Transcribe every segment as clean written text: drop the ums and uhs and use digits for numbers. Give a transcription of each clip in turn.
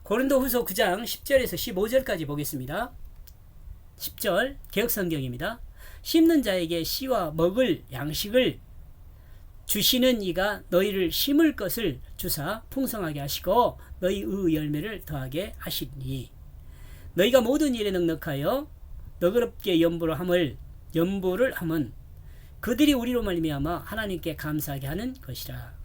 고린도후서 9장 10절에서 15절까지 보겠습니다. 10절 개역성경입니다. 심는 자에게 씨와 먹을 양식을 주시는 이가 너희를 심을 것을 주사 풍성하게 하시고 너희의 열매를 더하게 하시니 너희가 모든 일에 넉넉하여 너그럽게 연보를 함은 그들이 우리로 말미암아 하나님께 감사하게 하는 것이라.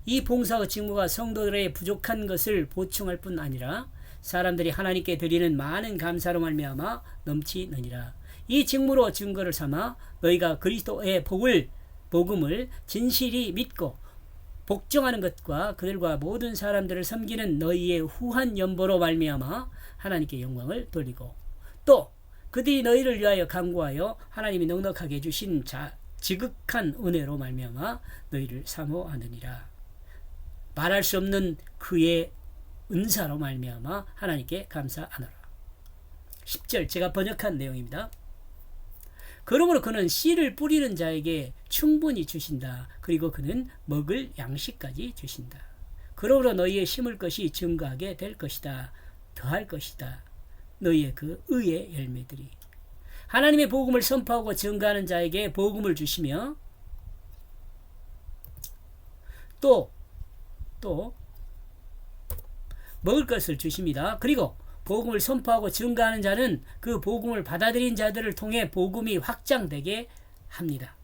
이 봉사의 직무가 성도들의 부족한 것을 보충할 뿐 아니라 사람들이 하나님께 드리는 많은 감사로 말미암아 넘치느니라. 이 직무로 증거를 삼아 너희가 그리스도의 복음을 진실이 믿고 복종하는 것과 그들과 모든 사람들을 섬기는 너희의 후한 연보로 말미암아 하나님께 영광을 돌리고 또 그들이 너희를 위하여 간구하여 하나님이 넉넉하게 주신 지극한 은혜로 말미암아 너희를 사모하느니라. 말할 수 없는 그의 은사로 말미암아 하나님께 감사하노라. 10절 제가 번역한 내용입니다. 그러므로 그는 씨를 뿌리는 자에게 충분히 주신다. 그리고 그는 먹을 양식까지 주신다. 그러므로 너희의 심을 것이 증거하게 될 것이다. 더할 것이다. 너희의 그 의의 열매들이. 하나님의 복음을 선포하고 증거하는 자에게 복음을 주시며 또 먹을 것을 주십니다. 그리고 복음을 선포하고 증거하는 자는 그 복음을 받아들인 자들을 통해 복음이 확장되게 합니다.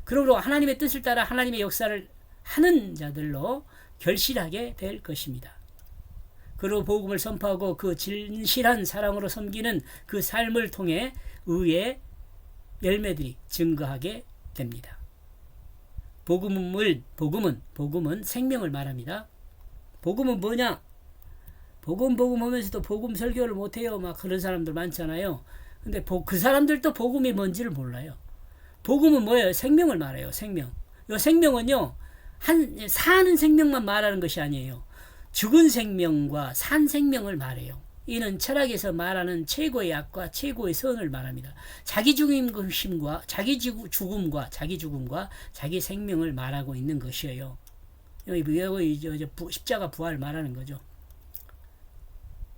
그러므로 하나님의 뜻을 따라 하나님의 역사를 하는 자들로 결실하게 될 것입니다. 그리고 복음을 선포하고 그 진실한 사랑으로 섬기는 그 삶을 통해 의의 열매들이 증거하게 됩니다. 복음은 생명을 말합니다. 복음은 뭐냐? 복음 하면서도 복음 설교를 못해요. 막 그런 사람들 많잖아요. 근데 그 사람들도 복음이 뭔지를 몰라요. 복음은 뭐예요? 생명을 말해요. 생명. 이 생명은요, 사는 생명만 말하는 것이 아니에요. 죽은 생명과 산 생명을 말해요. 이는 철학에서 말하는 최고의 악과 최고의 선을 말합니다. 자기 죽음과 자기 생명을 말하고 있는 것이에요. 여기 십자가 부활 말하는 거죠.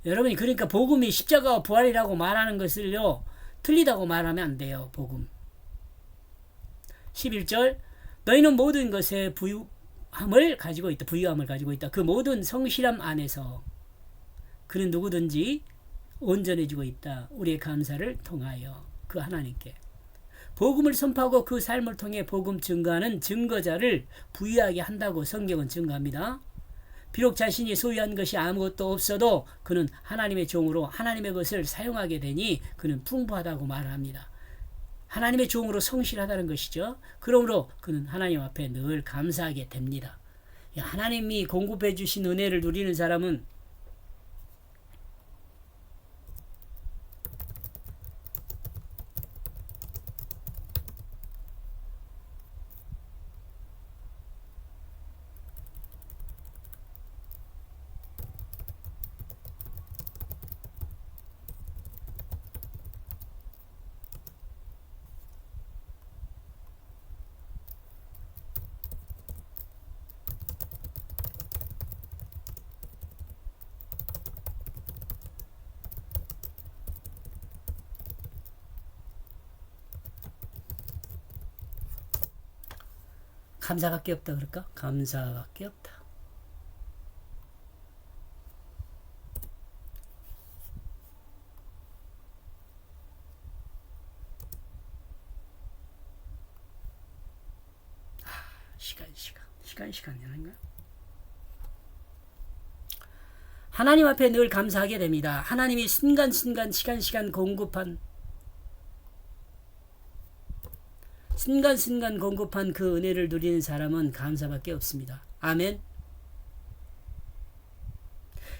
여러분이 그러니까 복음이 십자가와 부활이라고 말하는 것을요, 틀리다고 말하면 안 돼요. 복음. 11절 너희는 모든 것에 부유함을 가지고 있다. 그 모든 성실함 안에서 그는 누구든지 온전해지고 있다. 우리의 감사를 통하여 그 하나님께 복음을 선포하고 그 삶을 통해 복음 증거하는 증거자를 부유하게 한다고 성경은 증거합니다. 비록 자신이 소유한 것이 아무것도 없어도 그는 하나님의 종으로 하나님의 것을 사용하게 되니 그는 풍부하다고 말합니다. 하나님의 종으로 성실하다는 것이죠. 그러므로 그는 하나님 앞에 늘 감사하게 됩니다. 하나님이 공급해 주신 은혜를 누리는 사람은 감사밖에 없다 그럴까? 감사밖에 없다. 시간이 아닌가? 하나님 앞에 늘 감사하게 됩니다. 하나님이 순간순간 시간 공급한 그 은혜를 누리는 사람은 감사밖에 없습니다. 아멘.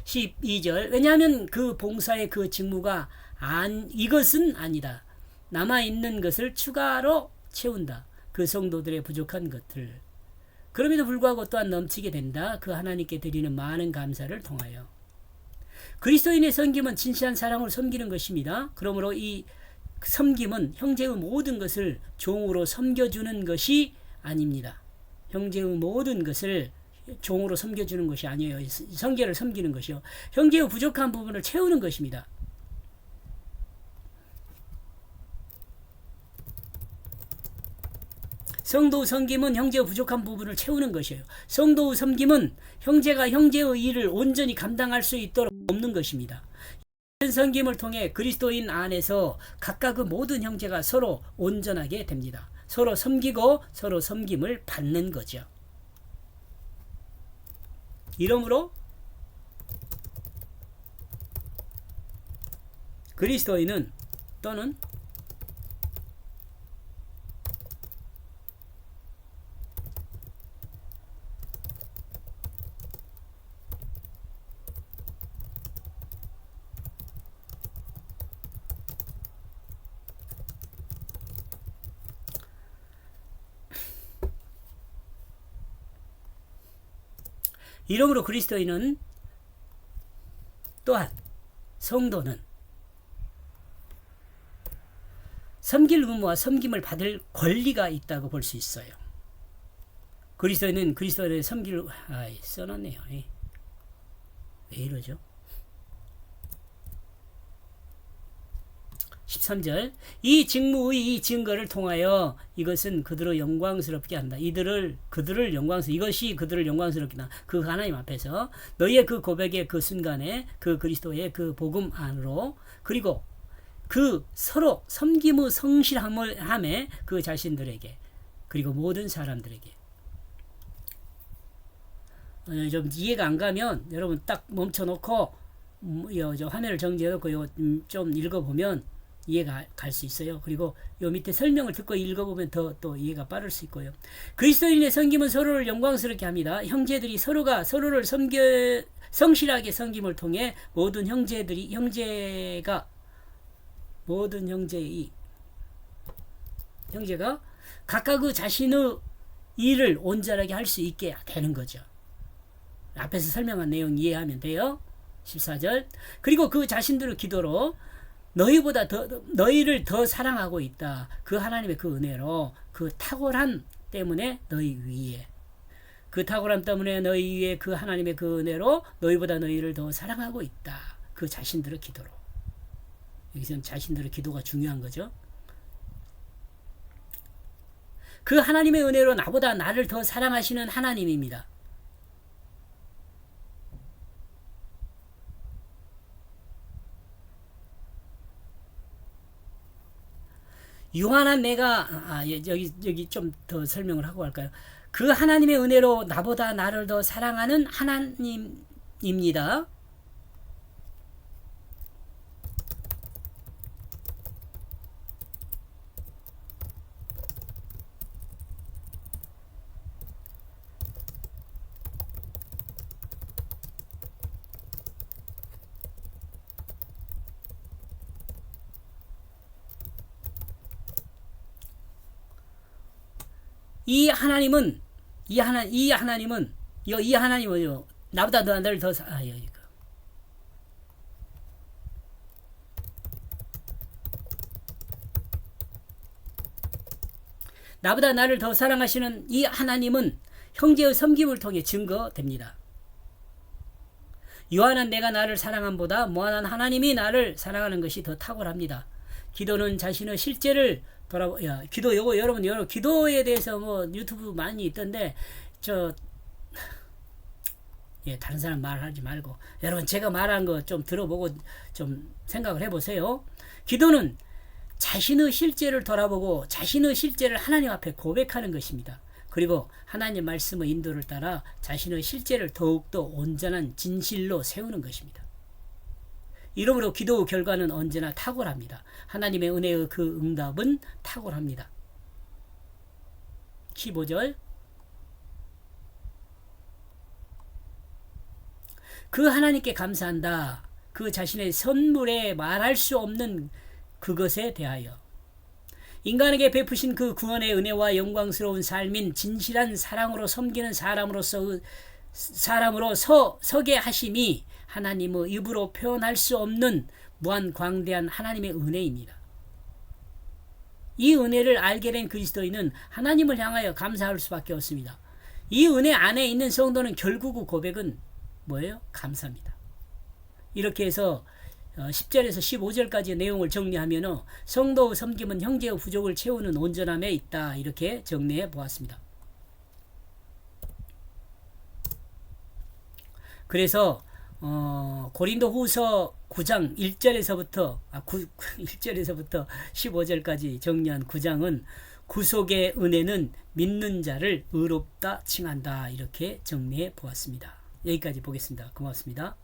12절 왜냐하면 그 봉사의 그 직무가 이것은 아니다. 남아있는 것을 추가로 채운다. 그 성도들의 부족한 것들. 그럼에도 불구하고 또한 넘치게 된다. 그 하나님께 드리는 많은 감사를 통하여. 그리스도인의 섬김은 진실한 사랑으로 섬기는 것입니다. 그러므로 이 섬김은 형제의 모든 것을 종으로 섬겨주는 것이 아닙니다. 형제의 모든 것을 종으로 섬겨주는 것이 아니에요. 형제를 섬기는 것이요. 형제의 부족한 부분을 채우는 것입니다. 성도의 섬김은 형제의 부족한 부분을 채우는 것이에요. 성도의 섬김은 형제가 형제의 일을 온전히 감당할 수 있도록 돕는 것입니다. 이런 섬김을 통해 그리스도인 안에서 각각의 모든 형제가 서로 온전하게 됩니다. 서로 섬기고 서로 섬김을 받는 거죠. 이러므로 그리스도인은 또는 이러므로 그리스도인은 또한 성도는 섬길 의무와 섬김을 받을 권리가 있다고 볼 수 있어요. 그리스도인은 그리스도를 섬길 써놨네요. 왜 이러죠? 13절 이 직무의 이 증거를 통하여 이것은 그들을 영광스럽게 한다. 그들을 이것이 그들을 영광스럽게 한다. 그 하나님 앞에서 너희의 그 고백의 그 순간에 그 그리스도의 그 복음 안으로 그리고 그 서로 섬김의 성실함을 함에 그 자신들에게 그리고 모든 사람들에게 좀 이해가 안 가면 여러분 딱 멈춰놓고 저 화면을 정지해놓고 좀 읽어보면 이해가 갈 수 있어요. 그리고 요 밑에 설명을 듣고 읽어보면 또 이해가 빠를 수 있고요. 그리스도인의 섬김은 서로를 영광스럽게 합니다. 형제들이 서로가 서로를 성실하게 섬김을 통해 모든 형제가 각각의 자신의 일을 온전하게 할 수 있게 되는 거죠. 앞에서 설명한 내용 이해하면 돼요. 14절 그리고 그 자신들의 기도로 너희를 더 사랑하고 있다. 그 하나님의 그 은혜로 그 탁월함 때문에 너희 위에 그 탁월함 때문에 너희 위에 그 하나님의 그 은혜로 너희보다 너희를 더 사랑하고 있다. 그 자신들의 기도로. 여기서는 자신들의 기도가 중요한 거죠. 그 하나님의 은혜로 나보다 나를 더 사랑하시는 하나님입니다. 유한한 내가 여기 좀 더 설명을 하고 갈까요? 그 하나님의 은혜로 나보다 나를 더 사랑하는 하나님입니다. 이 하나님은 나보다 너를 더 나보다 나를 더 사랑하시는 이 하나님은 형제의 섬김을 통해 증거됩니다. 유한한 내가 나를 사랑함보다 무한한 하나님이 나를 사랑하는 것이 더 탁월합니다. 기도는 자신의 실제를 여러분 기도에 대해서 유튜브 많이 있던데 다른 사람 말하지 말고 여러분 제가 말한 거 좀 들어보고 좀 생각을 해보세요. 기도는 자신의 실제를 돌아보고 자신의 실제를 하나님 앞에 고백하는 것입니다. 그리고 하나님 말씀의 인도를 따라 자신의 실제를 더욱더 온전한 진실로 세우는 것입니다. 이러므로 기도의 결과는 언제나 탁월합니다. 하나님의 은혜의 그 응답은 탁월합니다. 15절 그 하나님께 감사한다. 그 자신의 선물에 말할 수 없는 그것에 대하여 인간에게 베푸신 그 구원의 은혜와 영광스러운 삶인 진실한 사랑으로 섬기는 사람으로 서게 하심이 하나님의 입으로 표현할 수 없는 무한 광대한 하나님의 은혜입니다. 이 은혜를 알게 된 그리스도인은 하나님을 향하여 감사할 수밖에 없습니다. 이 은혜 안에 있는 성도는 결국 그 고백은 뭐예요? 감사입니다. 이렇게 해서 10절에서 15절까지의 내용을 정리하면 성도의 섬김은 형제의 부족을 채우는 온전함에 있다. 이렇게 정리해 보았습니다. 그래서 고린도 후서 9장 1절에서부터 1절에서부터 15절까지 정리한 9장은 구속의 은혜는 믿는 자를 의롭다 칭한다. 이렇게 정리해 보았습니다. 여기까지 보겠습니다. 고맙습니다.